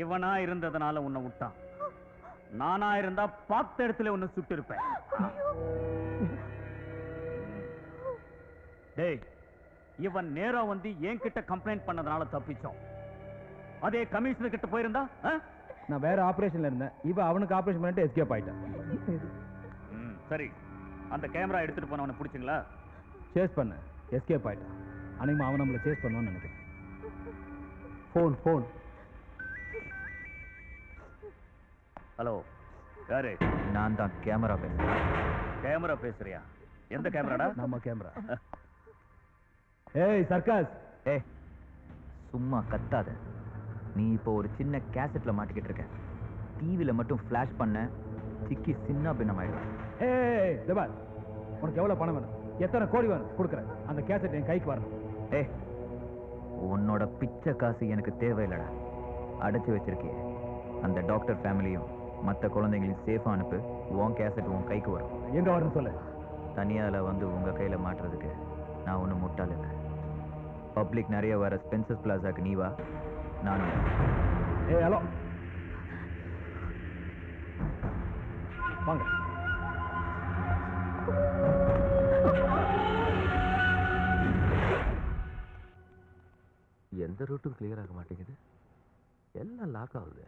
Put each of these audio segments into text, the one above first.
இவனா இருந்ததுனால உன்னை விட்டான். நானா இருந்தா பார்த்த இடத்துல உன்னை சுட்டு இருப்பேன். டேய், இவன் நேரா வந்து என்கிட்ட கம்ப்ளைண்ட் பண்ணதுனால தப்பிச்சோம். அதே கமிஷனர் கிட்ட போயிருந்தா நான் வேற ஆபரேஷன்ல இருந்தேன். இவன் அவனுக்கு ஆபரேஷன் பண்ணிட்டு எஸ்கேப் ஆயிட்டான். சரி, அந்த கேமரா எடுத்துட்டு போனவனை பிடிச்சிங்களா? சேஸ் பண்ண எஸ்கேப் ஆயிட்டான். அன்னைக்கு அவன் நம்மளை சேஸ் பண்ணுவான்னு நினைக்கிறேன். ஃபோன். ஹலோ, யாரு? நான் தான் கேமரா பேசுறேன். கேமரா பேசுறியா? எந்த கேமராடா? நம்ம கேமரா. ஏய் சர்க்கஸ், ஏய் சும்மா கத்தாத. நீ இப்போ ஒரு சின்ன கேசட்ல மாட்டிக்கிட்டு இருக்க. டிவில மட்டும் ஃபிளாஷ் பண்ண சிக்கி சின்ன பின்னமாயிடும். ஏய் தேவா, உனக்கு எவ்வளவு பணம் வேணும்? எத்தனை கோடி வேணும்? கொடுக்குறேன். அந்த கேசட் என் கைக்கு வரணும். ஏய், உன்னோட பிச்சை காசு எனக்கு தேவையில்லடா. அடைச்சு வச்சிருக்கே அந்த டாக்டர் ஃபேமிலியும் மற்ற குழந்தைங்களையும் சேஃபா அனுப்பு. உன் கேசட் உன் கைக்கு வரும். எங்க வரணும் சொல்லு. தனியால வந்து உங்க கையில மாட்டுறதுக்கு நான் ஒன்றும் முட்டாள் இல்லை. பப்ளிக் நிறைய வர ஸ்பென்சஸ் பிளாசாக்கு நீ வா, நானும். ஏய் ஹலோ, வாங்க. எந்த ரூட்டும் கிளியர் ஆக மாட்டேங்குது. எல்லாம் லாக் ஆகுது.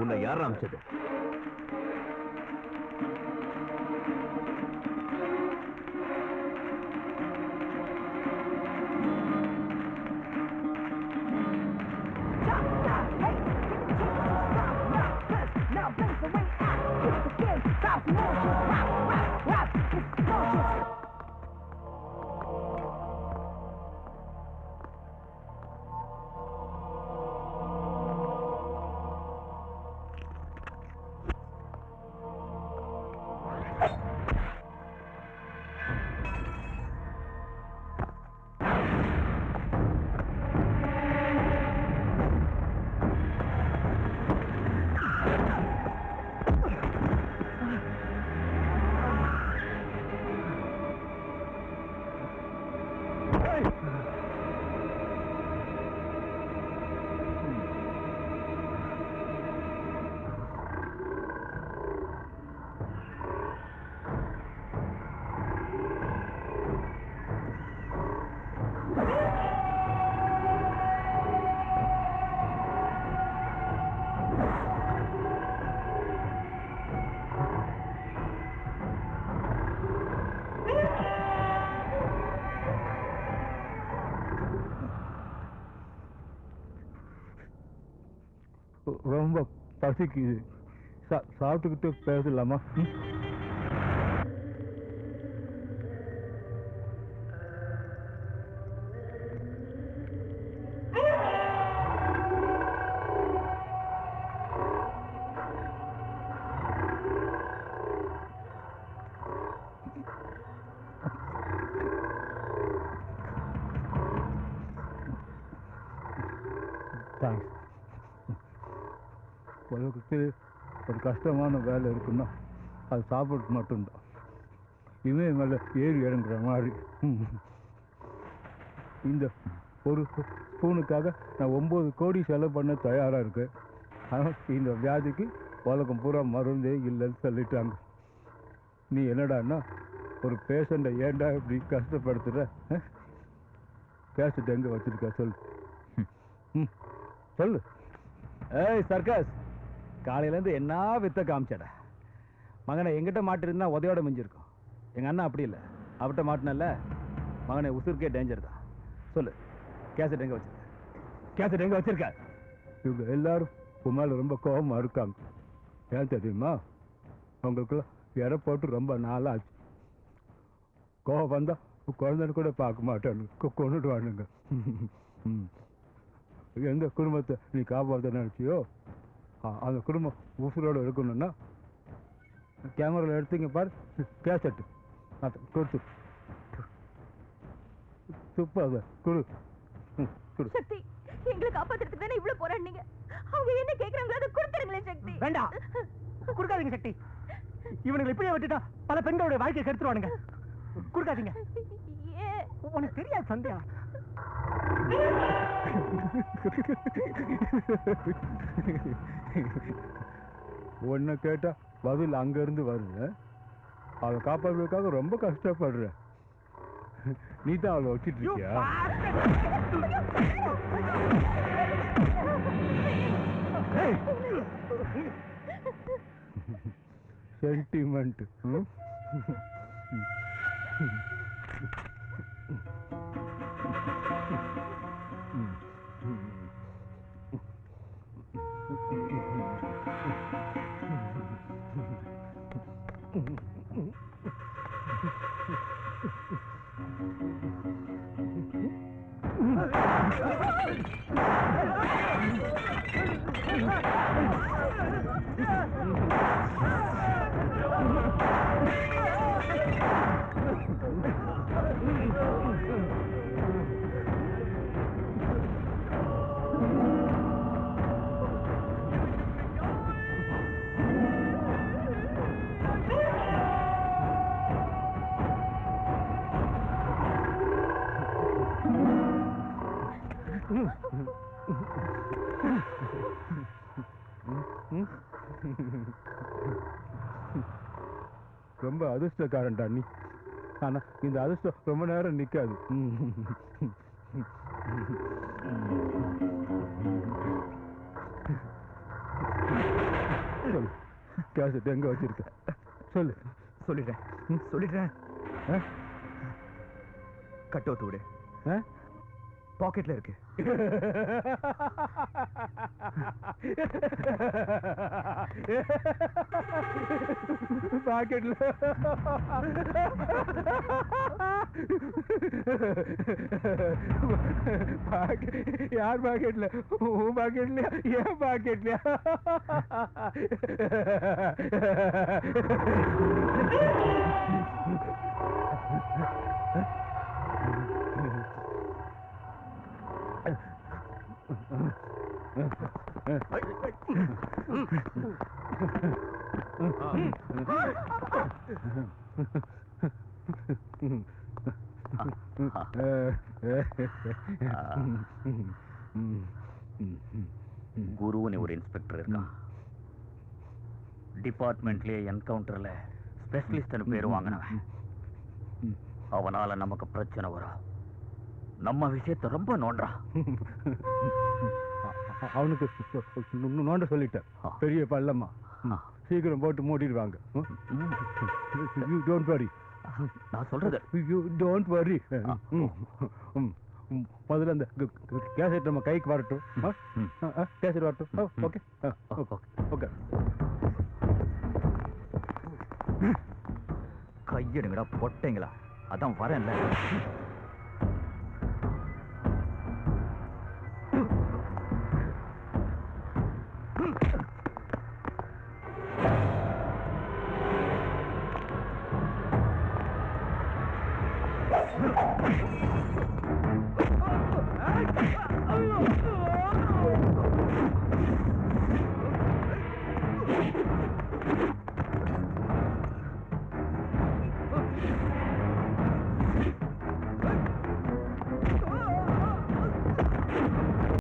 உன்னை யார் அமைச்சது? ரொம்ப பசிக்குது. சாப்பிட்டுக்கிட்டு பேசலாமா? தேங்க்ஸ். உலகத்தில் ஒரு கஷ்டமான வேலை இருக்குன்னா அது சாப்பிட்டு மட்டும்தான். இவன் மேலே ஏறி இறங்குற மாதிரி. இந்த ஒரு ஸ்பூனுக்காக நான் 9 கோடி செலவு பண்ண தயாராக இருக்கேன். ஆனால் இந்த வியாதிக்கு உலகம் பூரா மருந்தே இல்லைன்னு சொல்லிட்டாங்க. நீ என்னடான்னா ஒரு பேஷண்ட்டை ஏன்டா இப்படி கஷ்டப்படுத்துகிற? கேசட் எங்கே வச்சுருக்க சொல்லு. சொல்லு. ஏய் சர்க்கஸ், காலையிலேருந்து என்ன வித்த காமிச்சடா. மகனை எங்கிட்ட மாட்டிருந்தா உதையோட மிஞ்சிருக்கும். எங்கள் அண்ணா அப்படி இல்லை, அவர்கிட்ட மாட்டினல்ல. மகனை உசுருக்கே டேஞ்சர் தான். சொல்லு, கேசட் எங்கே வச்சிருக்க? கேசட் எங்கே வச்சிருக்க? இவங்க எல்லாரும் உமால ரொம்ப கோபமாக இருக்காங்க. ஏன் தெரியுமா? அவங்களுக்குலாம் இற போட்டு ரொம்ப நாளாச்சு. கோபம் வந்தால் குழந்தைன்னு கூட பார்க்க மாட்டானுங்க, கொண்டுடுவானுங்க. எந்த குடும்பத்தை நீ காப்பாற்ற நினச்சியோ அந்த குடும்பம் உசுரோடு இருக்கணும்னா கேமராவில் எடுத்தீங்க பாரு, கேசட்டு அதை கொடுத்து துப்பாத குடு. சக்தி, எங்களை காப்பாத்துறதுக்கு தானே இவ்வளவு போராடுனீங்க. அவங்க என்ன கேக்குறாங்களோ அதை கொடுத்துருங்களேன் சக்தி. வேண்டாம், கொடுக்காதீங்க சக்தி. இவனுங்களை இப்படியே விட்டுட்டா பல பெண்களுடைய வாழ்க்கையை கெடுத்துருவானுங்க. கொடுக்காதீங்க. உனக்கு தெரியாது சந்தியா. ஒன்ன கேட்டா பதில் அங்கிருந்து வருது. அதை காப்பாற்றுறதுக்காக ரொம்ப கஷ்டப்படுற. நீ தான் அவளை வச்சிட்டு இருக்கியா? சென்டிமெண்ட். ரொம்ப அதிர்ஷ்டக்காரன்டா நீ. ஆனா இந்த அதிர்ஷ்டம் ரொம்ப நேரம் நிக்காது. சொல்லு, கேசட் எங்க வச்சிருக்க? சொல்லு. சொல்லிடுறேன். கட் அவுட் விடு. பாக்கெட்ல இருக்கு. பாக்கெட்ல யார் பாக்கெட்ல? உன் பாக்கெட்லயா? ஏன் பாக்கெட்லயா? குருன்னு ஒரு இன்ஸ்பெக்டர் இருக்கான். டிபார்ட்மெண்ட்லயே என்கவுண்டர்ல ஸ்பெஷலிஸ்ட் பேர் வாங்கினவன். அவனால நமக்கு பிரச்சனை வரும். நம்ம விஷயத்தை ரொம்ப நோண்டான். அவனுக்கு நோண்ட சொல்லிட்டேன். பெரிய பள்ளமா, சீக்கிரம் போட்டு மூடிடுவாங்க. Don't worry. நான் சொல்றது டோன்ட் வரி. முதல்ல அந்த கேசட் நம்ம கைக்கு வரட்டும். கேசட் வரட்டும். Okay okay. கையெடுங்கடா பொட்டைங்களா. அதான் வரேன்ல.